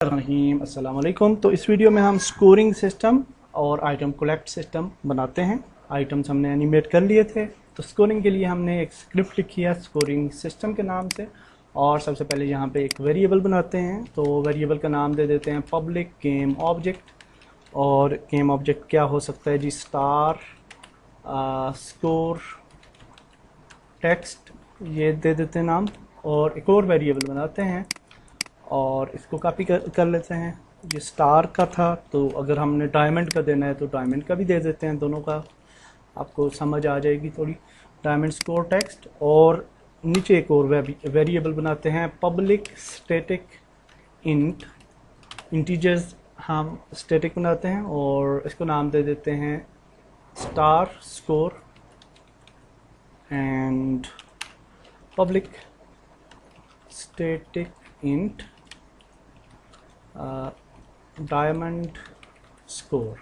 रहीम अस्सलाम वालेकुम। तो इस वीडियो में हम स्कोरिंग सिस्टम और आइटम कलेक्ट सिस्टम बनाते हैं। आइटम्स हमने एनिमेट कर लिए थे, तो स्कोरिंग के लिए हमने एक स्क्रिप्ट लिखी है स्कोरिंग सिस्टम के नाम से। और सबसे पहले यहाँ पे एक वेरिएबल बनाते हैं, तो वेरिएबल का नाम दे देते हैं पब्लिक गेम ऑब्जेक्ट। और गेम ऑब्जेक्ट क्या हो सकता है जी? स्टार, स्कोर, टेक्स्ट, ये दे देते हैं नाम। और एक और वेरिएबल बनाते हैं और इसको कॉपी कर लेते हैं। ये स्टार का था, तो अगर हमने डायमंड का देना है तो डायमंड का भी दे देते हैं, दोनों का आपको समझ आ जाएगी थोड़ी। Diamond score text. और नीचे एक और वेरिएबल बनाते हैं पब्लिक स्टैटिक इंट। इंटीजर्स हम स्टैटिक बनाते हैं और इसको नाम दे देते हैं star score and public static int diamond score.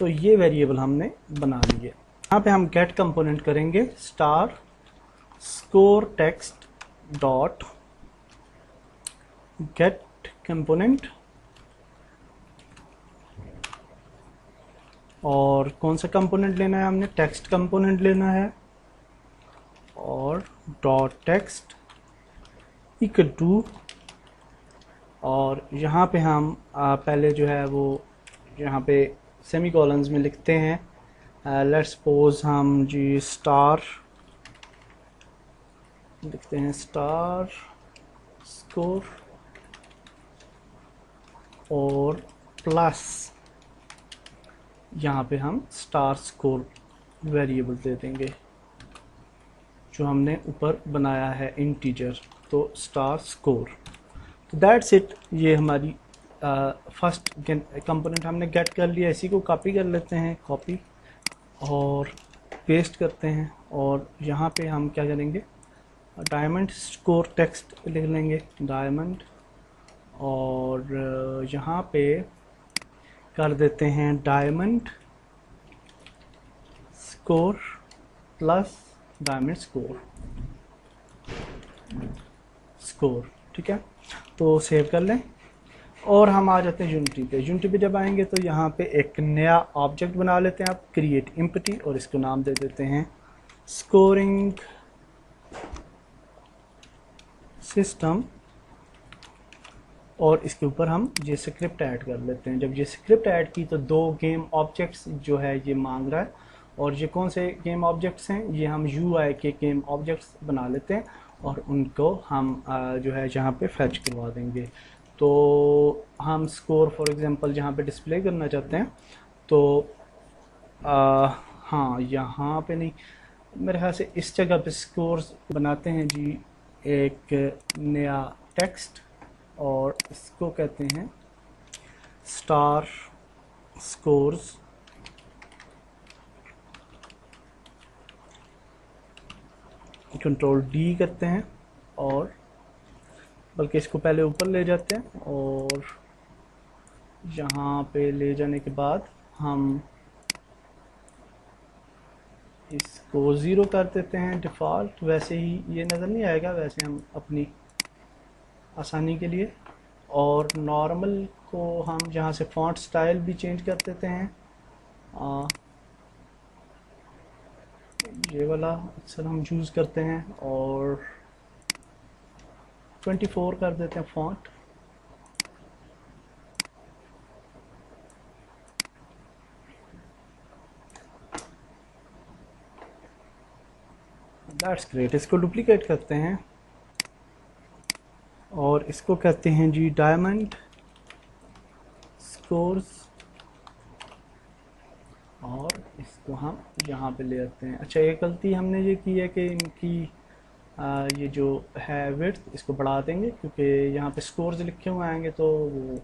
तो ये वेरिएबल हमने बना लिए। यहाँ पे हम गेट कंपोनेंट करेंगे star score text dot gate component. और कौन सा कंपोनेंट लेना है? हमने टेक्स्ट कंपोनेंट लेना है। और डॉट टेक्स्ट इक्वल टू, और यहाँ पे हम पहले जो है वो यहाँ पे सेमी कॉलन्स में लिखते हैं। लेट्स सपोज हम जी स्टार लिखते हैं, स्टार स्कोर और प्लस यहाँ पे हम स्टार स्कोर वेरिएबल दे देंगे जो हमने ऊपर बनाया है इंटीजर, तो स्टार स्कोर। तो दैट्स इट। ये हमारी फर्स्ट कंपोनेंट हमने गेट कर लिया। इसी को कॉपी कर लेते हैं, कॉपी और पेस्ट करते हैं। और यहाँ पे हम क्या करेंगे, डायमंड स्कोर टेक्स्ट लिख लेंगे डायमंड। और यहाँ पे कर देते हैं diamond score plus diamond score. ठीक है, तो सेव कर लें। और हम आ जाते हैं यूनिटी पे। यूनिटी पे जब आएंगे तो यहाँ पे एक नया ऑब्जेक्ट बना लेते हैं आप, क्रिएट एम्प्टी, और इसको नाम दे देते हैं स्कोरिंग सिस्टम। और इसके ऊपर हम ये स्क्रिप्ट ऐड कर लेते हैं। जब ये स्क्रिप्ट ऐड की तो दो गेम ऑब्जेक्ट्स जो है ये मांग रहा है। और ये कौन से गेम ऑब्जेक्ट्स हैं? ये हम UI के गेम ऑब्जेक्ट्स बना लेते हैं और उनको हम जो है यहाँ पे फैच करवा देंगे। तो हम स्कोर फॉर एग्जांपल जहाँ पे डिस्प्ले करना चाहते हैं, तो हाँ यहाँ पे नहीं, मेरे ख्याल से इस जगह पे स्कोर्स बनाते हैं जी एक नया टेक्स्ट, और इसको कहते हैं स्टार स्कोर्स कंट्रोल D करते हैं। और बल्कि इसको पहले ऊपर ले जाते हैं और यहाँ पे ले जाने के बाद हम इसको 0 कर देते हैं डिफ़ॉल्ट। वैसे ही ये नज़र नहीं आएगा, वैसे हम अपनी आसानी के लिए। और नॉर्मल को हम जहाँ से फॉन्ट स्टाइल भी चेंज कर देते हैं। ये वाला अक्सर हम यूज़ करते हैं। और 24 कर देते हैं फॉन्ट। That's great. इसको डुप्लीकेट करते हैं और इसको कहते हैं जी डायमंड स्कोर्स। और इसको हम यहाँ पे ले आते हैं। अच्छा, एक गलती हमने ये की है कि इनकी ये जो है विड्थ, इसको बढ़ा देंगे क्योंकि यहाँ पे स्कोर्स लिखे हुए आएंगे तो वो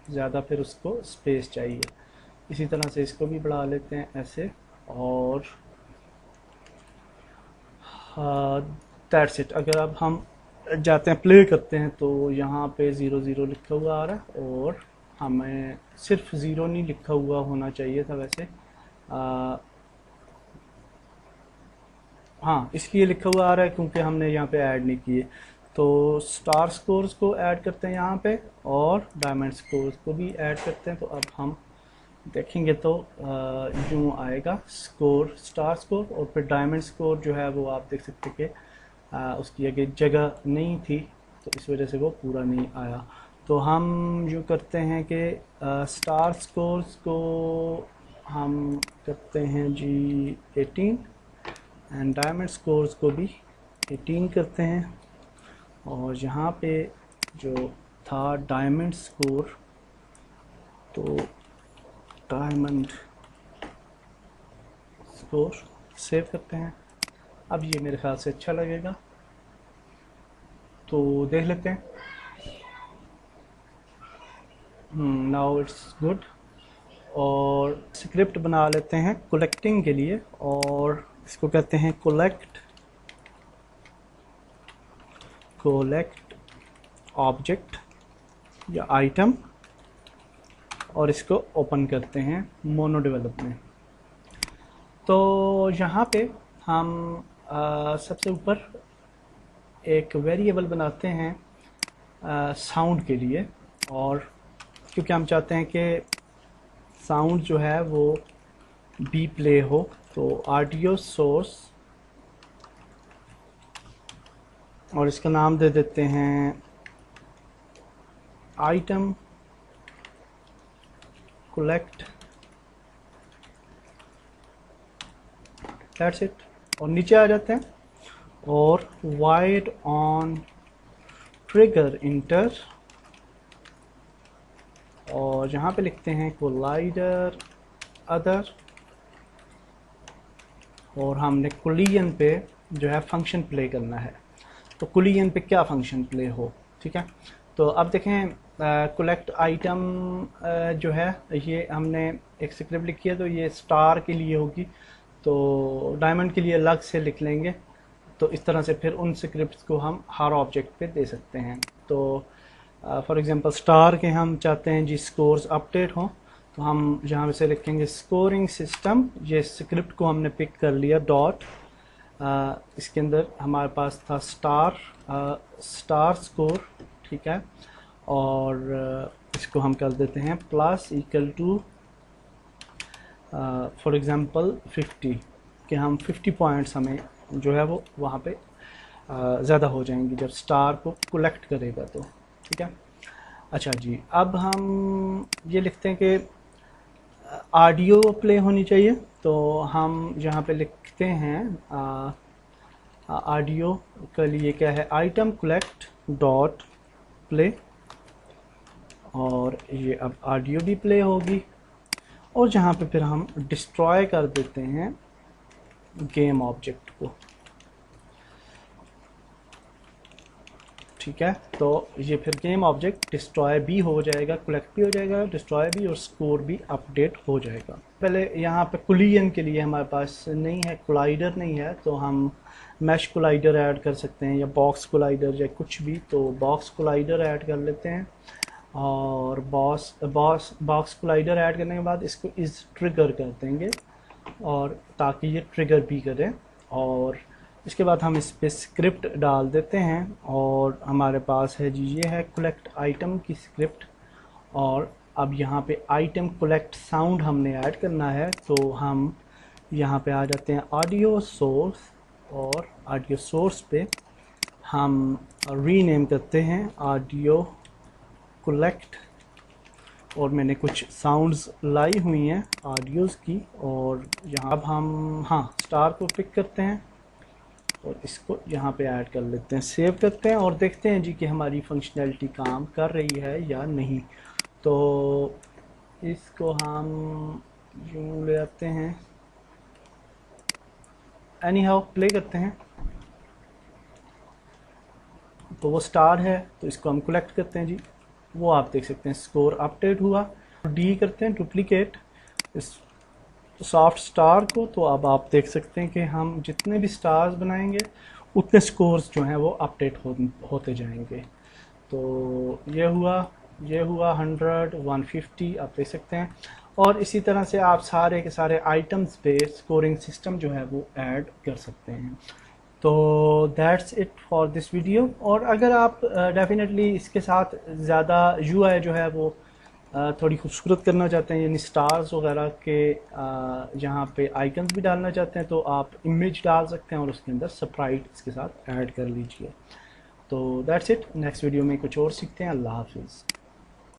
ज़्यादा फिर उसको स्पेस चाहिए। इसी तरह से इसको भी बढ़ा लेते हैं ऐसे। और दैट्स इट। अगर अब हम जाते हैं प्ले करते हैं तो यहाँ पे 00 लिखा हुआ आ रहा है, और हमें सिर्फ 0 नहीं लिखा हुआ होना चाहिए था वैसे। हाँ, इसलिए लिखा हुआ आ रहा है क्योंकि हमने यहाँ पे ऐड नहीं किए। तो स्टार स्कोर्स को ऐड करते हैं यहाँ पे और डायमंड स्कोर्स को भी ऐड करते हैं। तो अब हम देखेंगे तो यूँ आएगा स्कोर, स्टार स्कोर, और फिर डायमंड स्कोर जो है वो आप देख सकते हैं कि उसकी आगे जगह नहीं थी तो इस वजह से वो पूरा नहीं आया। तो हम यूँ करते हैं कि स्टार स्कोर्स को हम करते हैं जी 18 एंड डायमंड स्कोर्स को भी 18 करते हैं। और यहाँ पे जो था डायमंड स्कोर, तो डायमंड स्कोर सेव करते हैं। अब ये मेरे ख्याल से अच्छा लगेगा, तो देख लेते हैं। Now it's good. और स्क्रिप्ट बना लेते हैं कलेक्टिंग के लिए, और इसको कहते हैं कलेक्ट ऑब्जेक्ट या आइटम, और इसको ओपन करते हैं मोनो डेवलप में। तो यहाँ पे हम सबसे ऊपर एक वेरिएबल बनाते हैं साउंड के लिए, और क्योंकि हम चाहते हैं कि साउंड जो है वो बी प्ले हो, तो ऑडियो सोर्स, और इसका नाम दे देते हैं आइटम कलेक्ट, दैट्स इट। और नीचे आ जाते हैं और वाइड ऑन ट्रिगर इंटर, और यहाँ पे लिखते हैं कोलाइडर अदर, और हमने कोलिजन पे जो है फंक्शन प्ले करना है। तो कोलिजन पे क्या फंक्शन प्ले हो, ठीक है। तो अब देखें कलेक्ट आइटम जो है ये हमने एक स्क्रिप्ट लिखी है, तो ये स्टार के लिए होगी, तो डायमंड के लिए अलग से लिख लेंगे। तो इस तरह से फिर उन स्क्रिप्ट्स को हम हर ऑब्जेक्ट पे दे सकते हैं। तो फॉर एग्जांपल स्टार के हम चाहते हैं जी स्कोर्स अपडेट हो, तो हम यहाँ से लिखेंगे स्कोरिंग सिस्टम। ये स्क्रिप्ट को हमने पिक कर लिया डॉट, इसके अंदर हमारे पास था स्टार स्कोर, ठीक है। और इसको हम कर देते हैं plus equal to for example 50, कि हम 50 पॉइंट्स हमें जो है वो वहाँ पे ज़्यादा हो जाएंगी जब स्टार को कलेक्ट करेगा, तो ठीक है। अच्छा जी, अब हम ये लिखते हैं कि ऑडियो प्ले होनी चाहिए, तो हम यहाँ पे लिखते हैं ऑडियो के लिए क्या है, आइटम कलेक्ट डॉट प्ले, और ये अब ऑडियो भी प्ले होगी। और जहाँ पे फिर हम डिस्ट्रॉय कर देते हैं गेम ऑब्जेक्ट को, ठीक है। तो ये फिर गेम ऑब्जेक्ट डिस्ट्रॉय भी हो जाएगा, कलेक्ट भी हो जाएगा, डिस्ट्रॉय भी, और स्कोर भी अपडेट हो जाएगा। पहले यहाँ पे कोलिजन के लिए हमारे पास नहीं है, कोलाइडर नहीं है, तो हम मैश कोलाइडर ऐड कर सकते हैं, या बॉक्स कोलाइडर या कुछ भी। तो बॉक्स कोलाइडर ऐड कर लेते हैं, और बॉक्स कोलाइडर ऐड करने के बाद इसको इस ट्रिगर कर देंगे, और ताकि ये ट्रिगर भी करे। और इसके बाद हम इस पे स्क्रिप्ट डाल देते हैं, और हमारे पास है जी ये है कलेक्ट आइटम की स्क्रिप्ट। और अब यहाँ पे आइटम कलेक्ट साउंड हमने ऐड करना है, तो हम यहाँ पे आ जाते हैं ऑडियो सोर्स, और ऑडियो सोर्स पे हम रीनेम करते हैं ऑडियो कलेक्ट, और मैंने कुछ साउंड्स लाई हुई हैं ऑडियोज़ की। और यहाँ अब हम स्टार को पिक करते हैं और इसको यहाँ पे ऐड कर लेते हैं, सेव करते हैं, और देखते हैं जी कि हमारी फंक्शनैलिटी काम कर रही है या नहीं। तो इसको हम यूँ ले आते हैं, एनी हाउ प्ले करते हैं। तो वो स्टार है, तो इसको हम कलेक्ट करते हैं जी, वो आप देख सकते हैं स्कोर अपडेट हुआ। डी करते हैं डुप्लीकेट इस सॉफ्ट स्टार को, तो अब आप देख सकते हैं कि हम जितने भी स्टार्स बनाएंगे उतने स्कोर्स जो हैं वो अपडेट होते जाएंगे। तो ये हुआ 100, 150 आप देख सकते हैं। और इसी तरह से आप सारे के सारे आइटम्स पे स्कोरिंग सिस्टम जो है वो ऐड कर सकते हैं। तो that's it for this video. और अगर आप डेफिनेटली इसके साथ ज़्यादा यूआई जो है वो थोड़ी खूबसूरत करना चाहते हैं, यानी स्टार्स वगैरह के जहाँ पे आइकन्स भी डालना चाहते हैं, तो आप इमेज डाल सकते हैं और उसके अंदर स्प्राइट इसके साथ ऐड कर लीजिए। तो दैट्स इट, नेक्स्ट वीडियो में कुछ और सीखते हैं। अल्लाह हाफिज़।